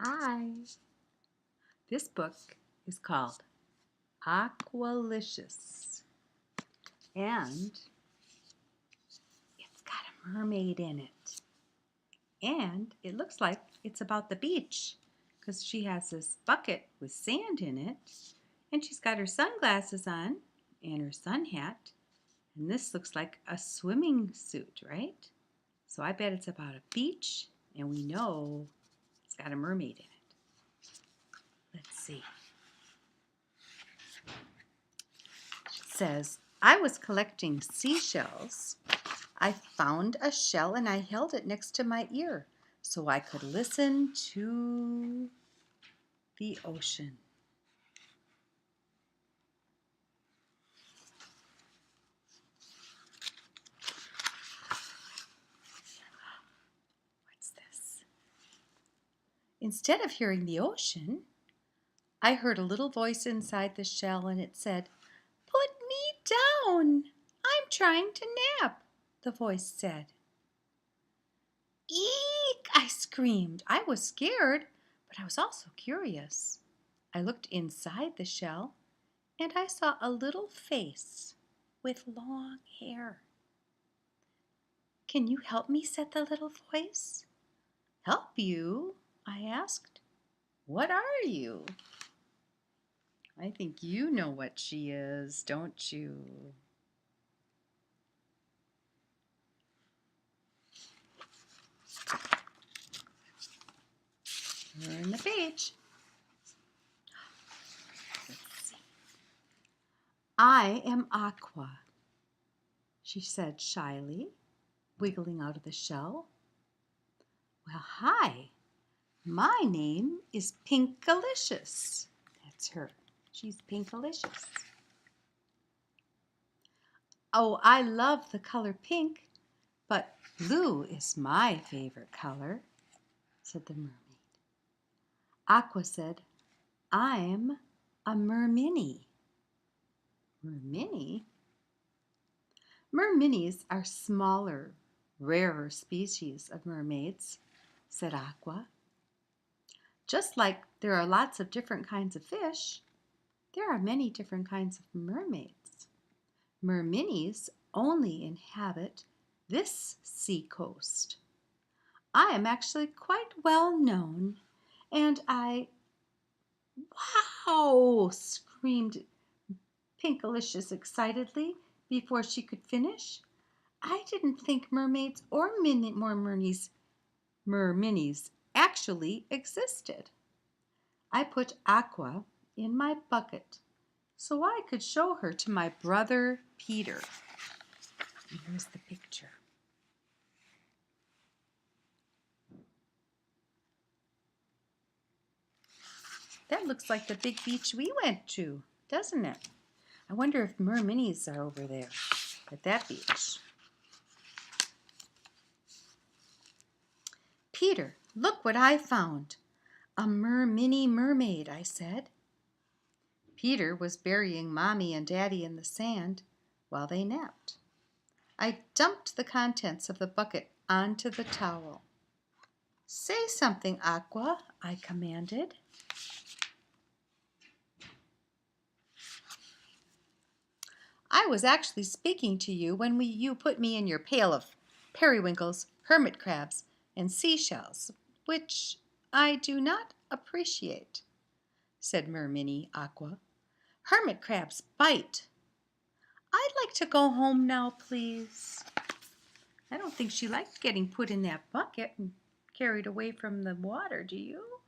Hi. This book is called Aqualicious, and it's got a mermaid in it. And it looks like it's about the beach because she has this bucket with sand in it, and she's got her sunglasses on and her sun hat. And this looks like a swimming suit, right? So I bet it's about a beach, and we know it's got a mermaid in it. Let's see. Says, I was collecting seashells. I found a shell and I held it next to my ear so I could listen to the ocean. What's this? Instead of hearing the ocean, I heard a little voice inside the shell and it said, "Put me down. I'm trying to nap," the voice said. Eek! I screamed. I was scared, but I was also curious. I looked inside the shell and I saw a little face with long hair. "Can you help me?" said the little voice. "Help you?" I asked. "What are you?" I think you know what she is, don't you? Turn the page. Let's see. "I am Aqua," she said shyly, wiggling out of the shell. "Well, hi. My name is Pinkalicious." That's her. She's Pinkalicious. "Oh, I love the color pink, but blue is my favorite color," said the mermaid. Aqua said, "I'm a merminny." Merminny? Merminnies are smaller, rarer species of mermaids, said Aqua. Just like there are lots of different kinds of fish, there are many different kinds of mermaids. Merminnies only inhabit this sea coast. I am actually quite well known, and Wow! Screamed Pinkalicious excitedly before she could finish. I didn't think mermaids or merminnies actually existed. I put Aqua in my bucket so I could show her to my brother Peter. Here's the picture. That looks like the big beach we went to, doesn't it? I wonder if merminnies are over there at that beach. "Peter, look what I found. A merminny mermaid," I said. Peter was burying Mommy and Daddy in the sand while they napped. I dumped the contents of the bucket onto the towel. "Say something, Aqua," I commanded. "I was actually speaking to you when you put me in your pail of periwinkles, hermit crabs, and seashells, which I do not appreciate," said Merminny Aqua. "Hermit crabs bite. I'd like to go home now, please." I don't think she liked getting put in that bucket and carried away from the water, do you?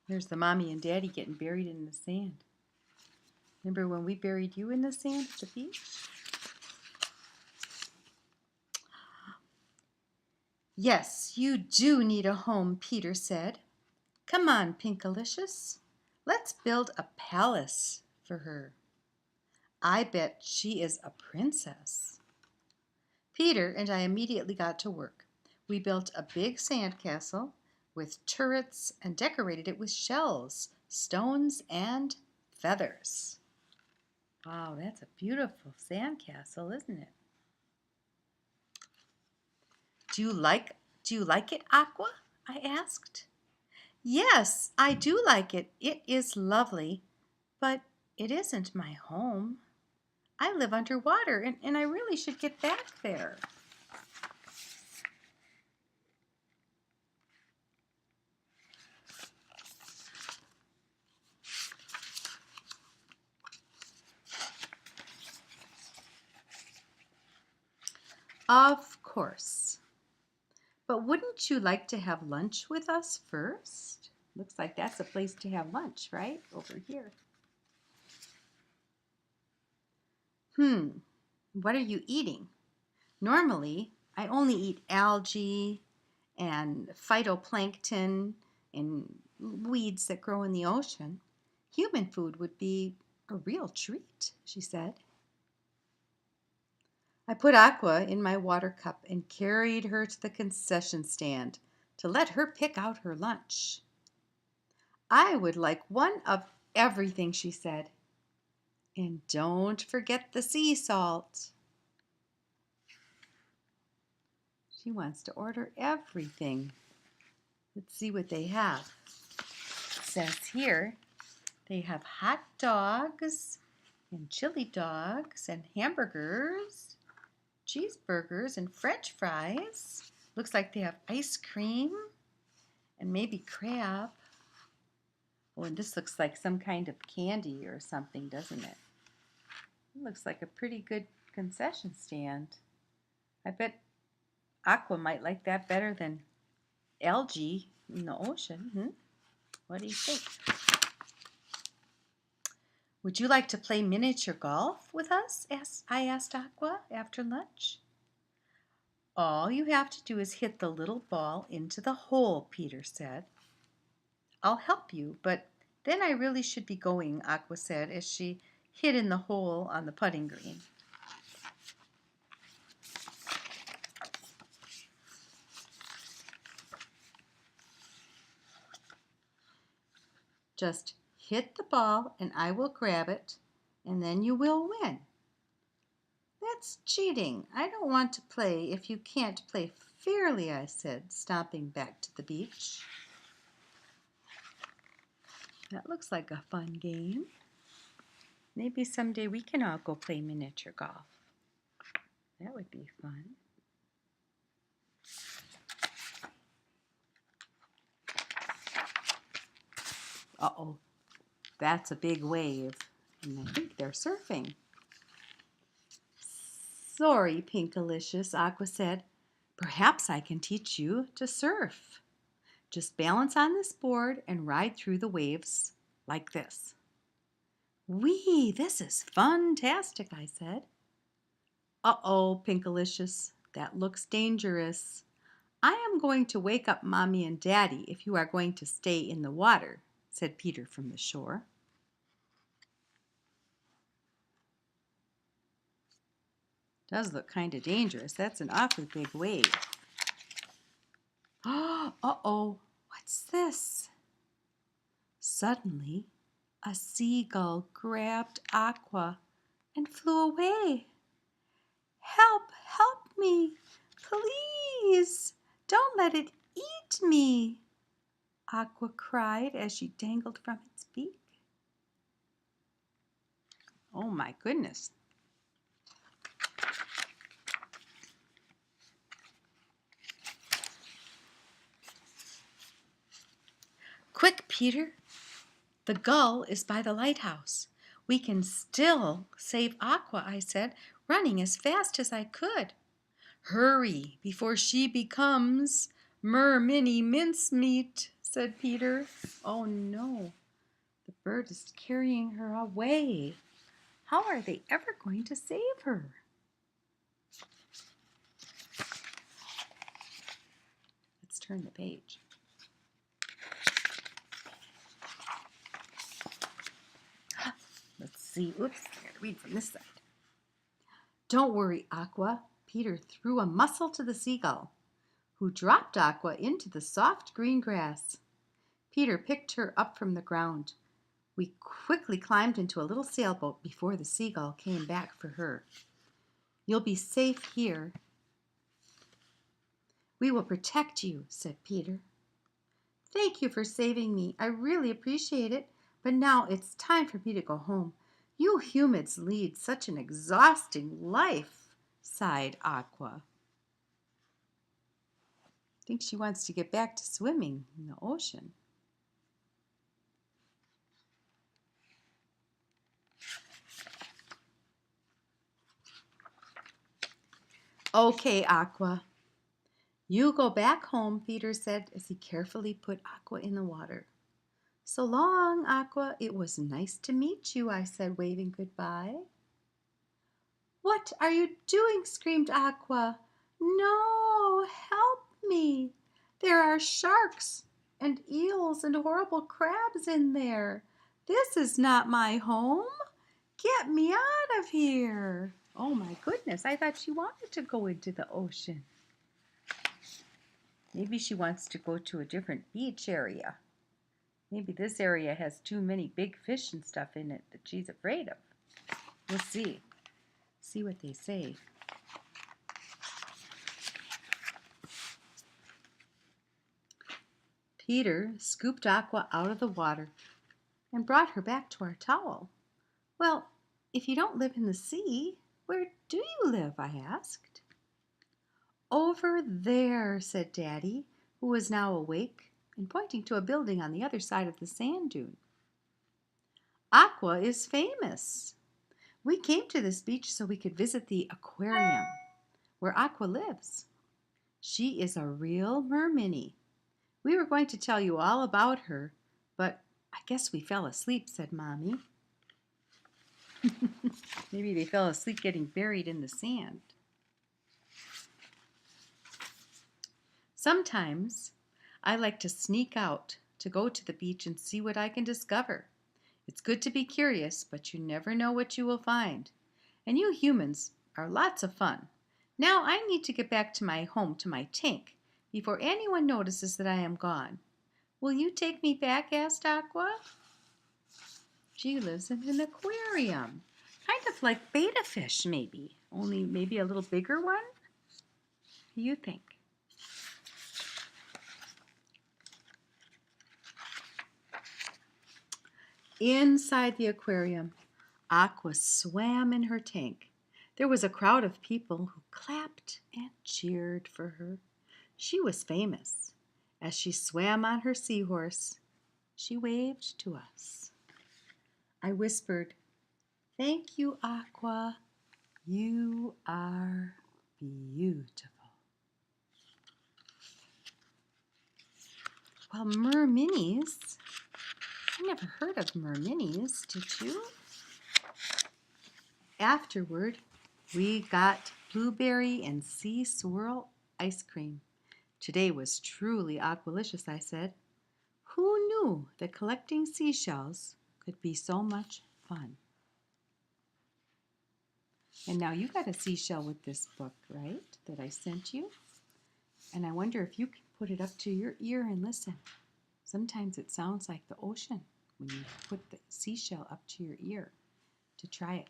There's the Mommy and Daddy getting buried in the sand. Remember when we buried you in the sand at the beach? "Yes, you do need a home," Peter said. "Come on, Pinkalicious. Let's build a palace for her. I bet she is a princess." Peter and I immediately got to work. We built a big sand castle with turrets and decorated it with shells, stones, and feathers. Wow, that's a beautiful sand castle, isn't it? Do you like it, Aqua? I asked. Yes, I do like it. It is lovely, but it isn't my home. I live underwater, and I really should get back there. Of course. But wouldn't you like to have lunch with us first? Looks like that's a place to have lunch, right? Over here. What are you eating? Normally, I only eat algae and phytoplankton and weeds that grow in the ocean. Human food would be a real treat, she said. I put Aqua in my water cup and carried her to the concession stand to let her pick out her lunch. I would like one of everything, she said. And don't forget the sea salt. She wants to order everything. Let's see what they have. It says here they have hot dogs and chili dogs and hamburgers, cheeseburgers and French fries. Looks like they have ice cream and maybe crab. Oh, and this looks like some kind of candy or something, doesn't it? It looks like a pretty good concession stand. I bet Aqua might like that better than algae in the ocean. What do you think? Would you like to play miniature golf with us? I asked Aqua after lunch. All you have to do is hit the little ball into the hole, Peter said. I'll help you, but then I really should be going, Aqua said as she hit in the hole on the putting green. Just hit the ball and I will grab it, and then you will win. That's cheating. I don't want to play if you can't play fairly, I said, stomping back to the beach. That looks like a fun game. Maybe someday we can all go play miniature golf. That would be fun. Uh-oh, that's a big wave, and I think they're surfing. Sorry, Pinkalicious, Aqua said. Perhaps I can teach you to surf. Just balance on this board and ride through the waves like this. Whee, this is fun-tastic, I said. Uh-oh, Pinkalicious, that looks dangerous. I am going to wake up Mommy and Daddy if you are going to stay in the water, said Peter from the shore. Does look kind of dangerous. That's an awfully big wave. Uh-oh, what's this? Suddenly, a seagull grabbed Aqua and flew away. Help, help me, please. Don't let it eat me, Aqua cried as she dangled from its beak. Oh my goodness. Quick, Peter. The gull is by the lighthouse. We can still save Aqua, I said, running as fast as I could. Hurry, before she becomes Merminny Mincemeat, said Peter. Oh no, the bird is carrying her away. How are they ever going to save her? Let's turn the page. Let's see. Oops, I gotta read from this side. Don't worry, Aqua. Peter threw a mussel to the seagull, who dropped Aqua into the soft green grass. Peter picked her up from the ground. We quickly climbed into a little sailboat before the seagull came back for her. You'll be safe here. We will protect you, said Peter. Thank you for saving me. I really appreciate it. But now it's time for me to go home. You humans lead such an exhausting life, sighed Aqua. I think she wants to get back to swimming in the ocean. Okay, Aqua. You go back home, Peter said as he carefully put Aqua in the water. So long, Aqua. It was nice to meet you, I said, waving goodbye. What are you doing? Screamed Aqua. No, help me. There are sharks and eels and horrible crabs in there. This is not my home. Get me out of here. Oh my goodness, I thought she wanted to go into the ocean. Maybe she wants to go to a different beach area. Maybe this area has too many big fish and stuff in it that she's afraid of. We'll see. See what they say. Peter scooped Aqua out of the water and brought her back to our towel. Well, if you don't live in the sea, where do you live? I asked. Over there, said Daddy, who was now awake and pointing to a building on the other side of the sand dune. Aqua is famous. We came to this beach so we could visit the aquarium where Aqua lives. She is a real merminnie. We were going to tell you all about her, but I guess we fell asleep, said Mommy. Maybe they fell asleep getting buried in the sand. Sometimes I like to sneak out to go to the beach and see what I can discover. It's good to be curious, but you never know what you will find. And you humans are lots of fun. Now I need to get back to my home, to my tank, before anyone notices that I am gone. Will you take me back? Asked Aqua. She lives in an aquarium, kind of like betta fish maybe, only maybe a little bigger one. What do you think? Inside the aquarium, Aqua swam in her tank. There was a crowd of people who clapped and cheered for her. She was famous. As she swam on her seahorse, she waved to us. I whispered, "Thank you, Aqua. You are beautiful." Well, merminnies. I never heard of merminnies, did you? Afterward, we got blueberry and sea swirl ice cream. Today was truly Aqualicious, I said. Who knew that collecting seashells could be so much fun? And now you got a seashell with this book, right, that I sent you? And I wonder if you can put it up to your ear and listen. Sometimes it sounds like the ocean when you put the seashell up to your ear to try it.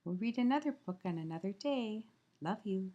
We'll read another book on another day. Love you.